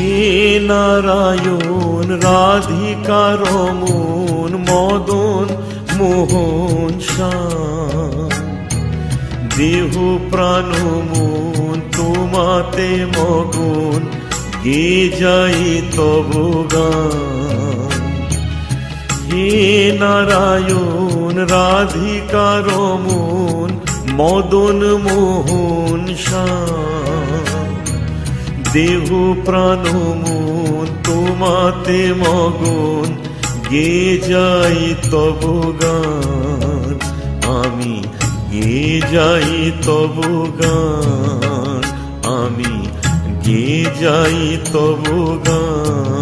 হে নারায়ণ রাধিকার মন মদন মোহন শ্যাম, দেহ প্রাণ মন তোমাতে মগন, গে যাই তব গান। হে নারায়ণ রাধিকার মন মদন মোহন শ্যাম, দেহ প্রাণ মন তোমাতে মগন, গে যাই তব গান। আমি গে যাই তব গান, আমি গে যাই তব গান।